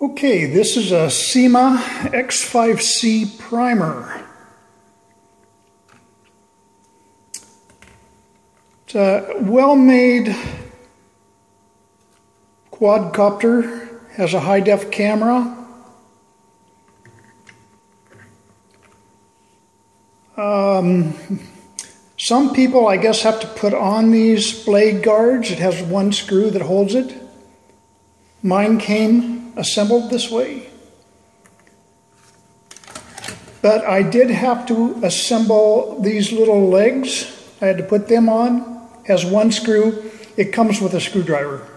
Okay, this is a Syma X5C primer. It's a well-made quadcopter, has a high-def camera. Some people, I guess, have to put on these blade guards. It has one screw that holds it. Mine came assembled this way. But I did have to assemble these little legs. I had to put them on. It has one screw. It comes with a screwdriver.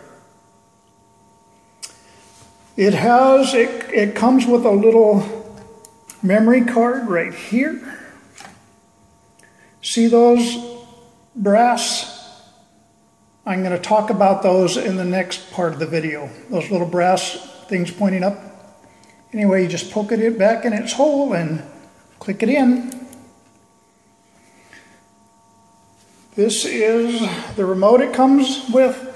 It comes with a little memory card right here. See those brass? I'm going to talk about those in the next part of the video. Those little brass things pointing up. Anyway, you just poke it back in its hole and click it in. This is the remote it comes with.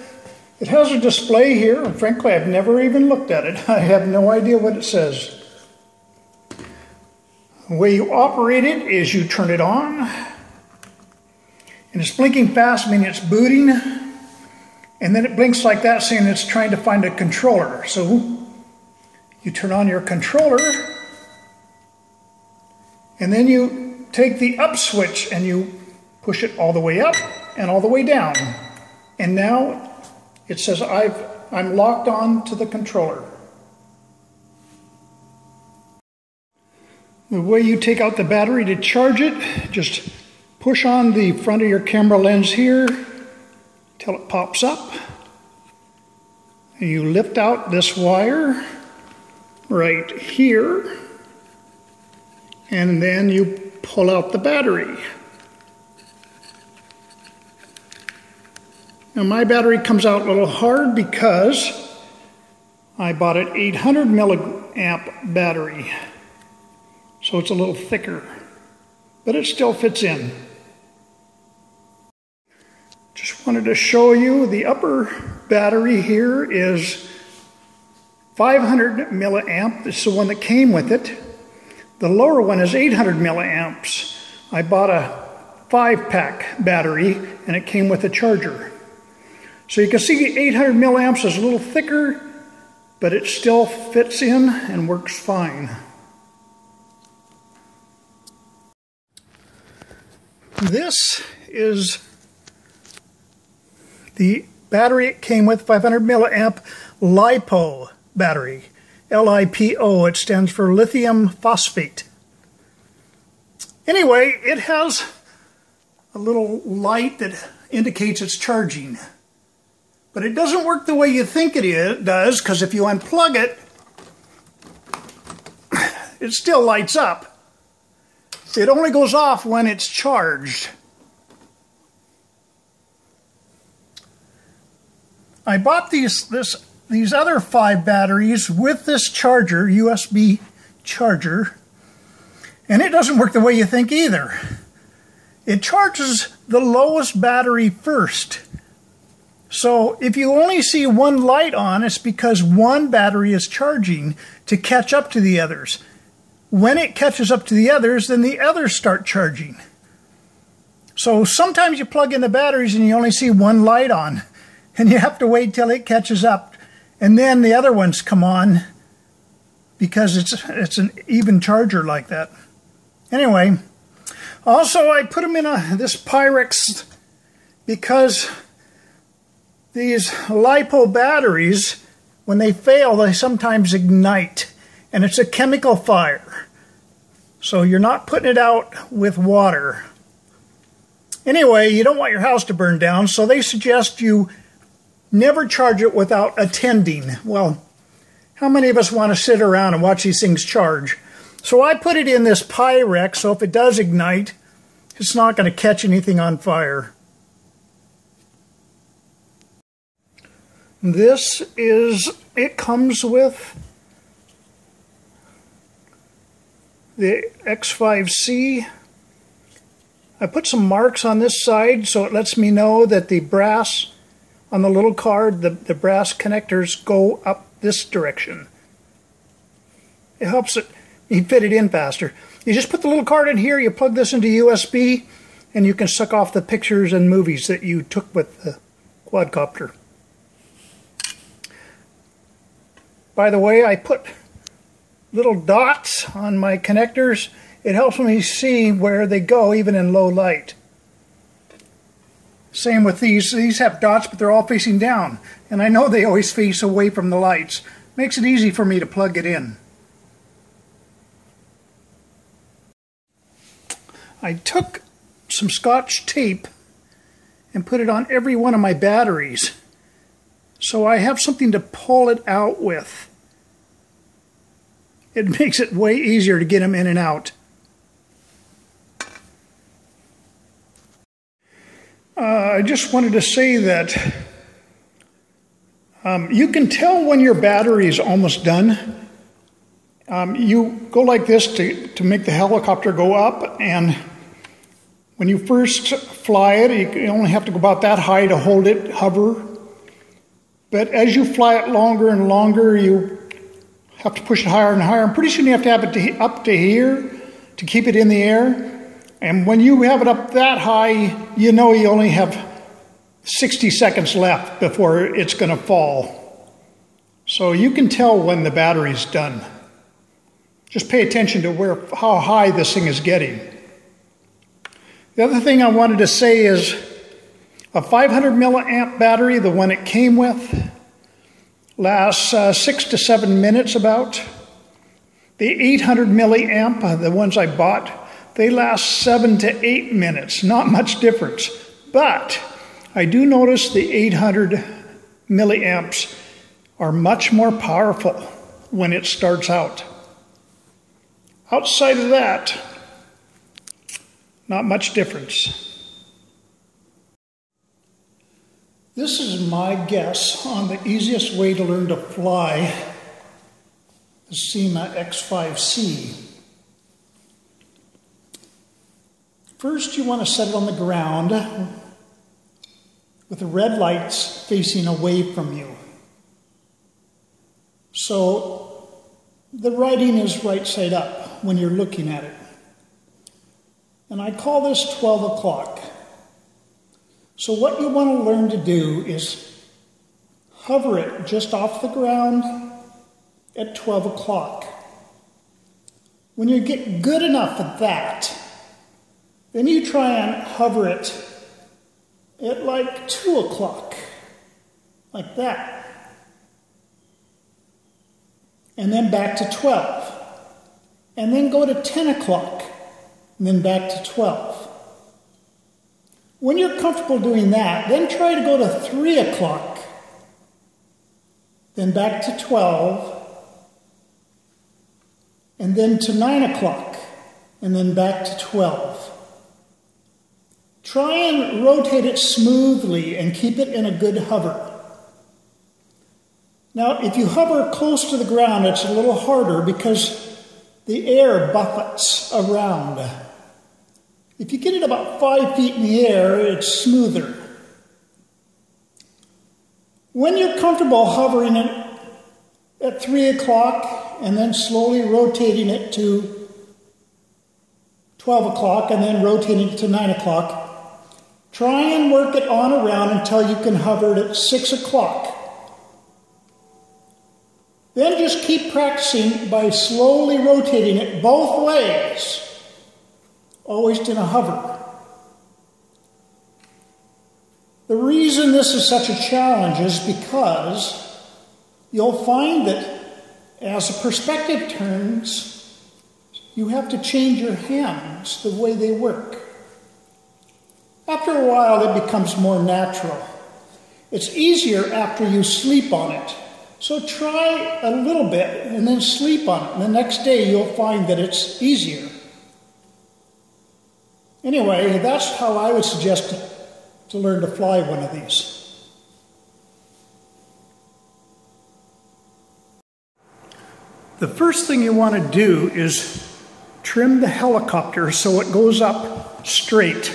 It has a display here, and frankly, I've never even looked at it. I have no idea what it says. The way you operate it is you turn it on, and it's blinking fast, meaning it's booting, and then it blinks like that, saying it's trying to find a controller. So you turn on your controller, and then you take the up switch and you push it all the way up and all the way down. And now it says I'm locked on to the controller. The way you take out the battery to charge it, just push on the front of your camera lens here till it pops up. And you lift out this wire right here, and then you pull out the battery. Now my battery comes out a little hard because I bought an 800 milliamp battery, so it's a little thicker, but it still fits in. Just wanted to show you the upper battery here is 500 milliamp. This is the one that came with it. The lower one is 800 milliamps. I bought a 5-pack battery and it came with a charger. So you can see the 800 milliamps is a little thicker, but it still fits in and works fine. This is the battery it came with, 500 milliamp LiPo battery. L-I-P-O, it stands for lithium phosphate. Anyway, it has a little light that indicates it's charging. But it doesn't work the way you think it does, because if you unplug it, it still lights up. It only goes off when it's charged. I bought these other 5 batteries with this charger, USB charger, and it doesn't work the way you think either. It charges the lowest battery first. So if you only see one light on, it's because one battery is charging to catch up to the others. When it catches up to the others, then the others start charging. So sometimes you plug in the batteries and you only see one light on, and you have to wait till it catches up, and then the other ones come on because it's an even charger like that. Anyway, also I put them in this Pyrex because these LiPo batteries, when they fail, they sometimes ignite, and it's a chemical fire. So you're not putting it out with water. Anyway, you don't want your house to burn down, so they suggest you never charge it without attending. Well, how many of us want to sit around and watch these things charge? So I put it in this Pyrex, so if it does ignite, it's not going to catch anything on fire. It comes with the X5C. I put some marks on this side so it lets me know that the brass on the little card, the brass connectors go up this direction. It helps it, you fit it in faster. You just put the little card in here, you plug this into USB, and you can suck off the pictures and movies that you took with the quadcopter. By the way, I put little dots on my connectors. It helps me see where they go even in low light. Same with these. These have dots, but they're all facing down. And I know they always face away from the lights. Makes it easy for me to plug it in. I took some Scotch tape and put it on every one of my batteries, so I have something to pull it out with. It makes it way easier to get them in and out. I just wanted to say that you can tell when your battery is almost done. You go like this to make the helicopter go up, and when you first fly it, you only have to go about that high to hold it, hover. But as you fly it longer and longer, you have to push it higher and higher. And pretty soon you have to have it up to here to keep it in the air. And when you have it up that high, you know you only have 60 seconds left before it's going to fall. So you can tell when the battery's done. Just pay attention to how high this thing is getting. The other thing I wanted to say is a 500 milliamp battery, the one it came with, lasts 6 to 7 minutes about. The 800 milliamp, the ones I bought, they last 7 to 8 minutes. Not much difference. But I do notice the 800 milliamps are much more powerful when it starts out. Outside of that, not much difference. This is my guess on the easiest way to learn to fly the Syma X5C. First, you want to set it on the ground with the red lights facing away from you. So the writing is right side up when you're looking at it. And I call this 12 o'clock. So what you want to learn to do is hover it just off the ground at 12 o'clock. When you get good enough at that, then you try and hover it at like 2 o'clock, like that. And then back to 12. And then go to 10 o'clock, and then back to 12. When you're comfortable doing that, then try to go to 3 o'clock, then back to 12, and then to 9 o'clock, and then back to 12. Try and rotate it smoothly and keep it in a good hover. Now, if you hover close to the ground, it's a little harder because the air buffets around. If you get it about 5 feet in the air, it's smoother. When you're comfortable hovering it at 3 o'clock and then slowly rotating it to 12 o'clock and then rotating it to 9 o'clock, try and work it on around until you can hover it at 6 o'clock. Then just keep practicing by slowly rotating it both ways, always in a hover. The reason this is such a challenge is because you'll find that as the perspective turns, you have to change your hands the way they work. After a while, it becomes more natural. It's easier after you sleep on it. So try a little bit and then sleep on it. And the next day you'll find that it's easier. Anyway, that's how I would suggest to learn to fly one of these. The first thing you want to do is trim the helicopter so it goes up straight.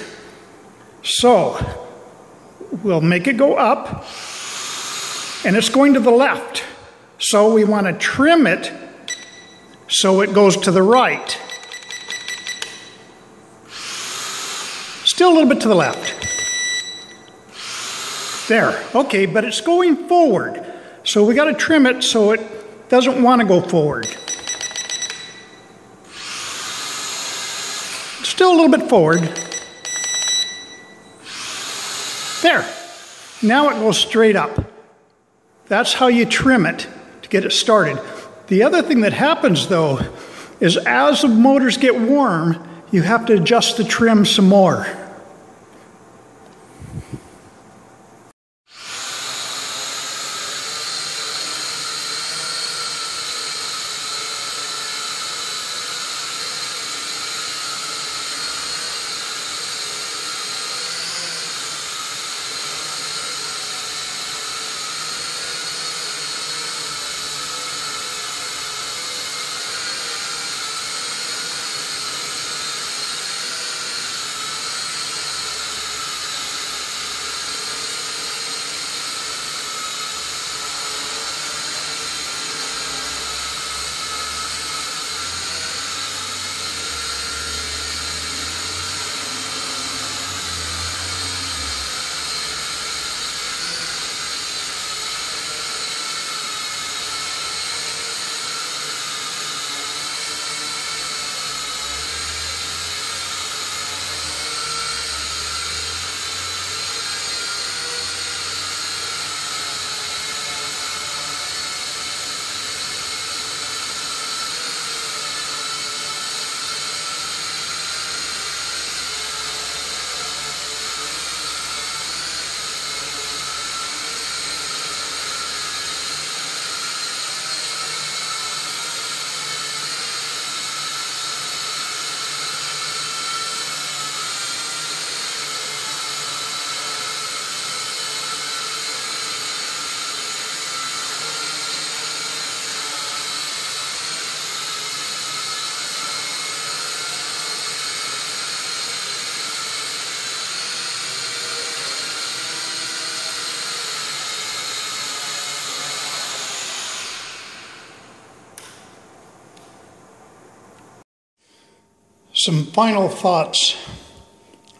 So we'll make it go up. And it's going to the left. So we want to trim it so it goes to the right. Still a little bit to the left. There, okay, but it's going forward. So we got to trim it so it doesn't want to go forward. Still a little bit forward. There. Now it goes straight up. That's how you trim it to get it started. The other thing that happens though is as the motors get warm, you have to adjust the trim some more. Some final thoughts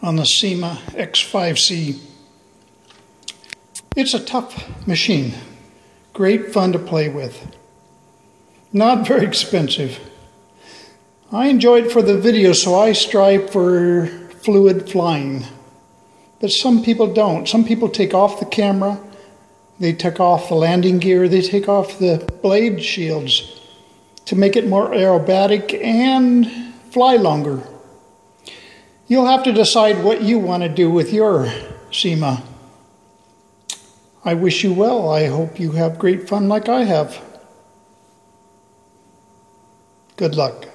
on the Syma X5C. It's a tough machine, great fun to play with, not very expensive. I enjoy it for the video, so I strive for fluid flying, but some people don't. Some people take off the camera, they take off the landing gear, they take off the blade shields to make it more aerobatic and fly longer. You'll have to decide what you want to do with your Syma. I wish you well. I hope you have great fun like I have. Good luck.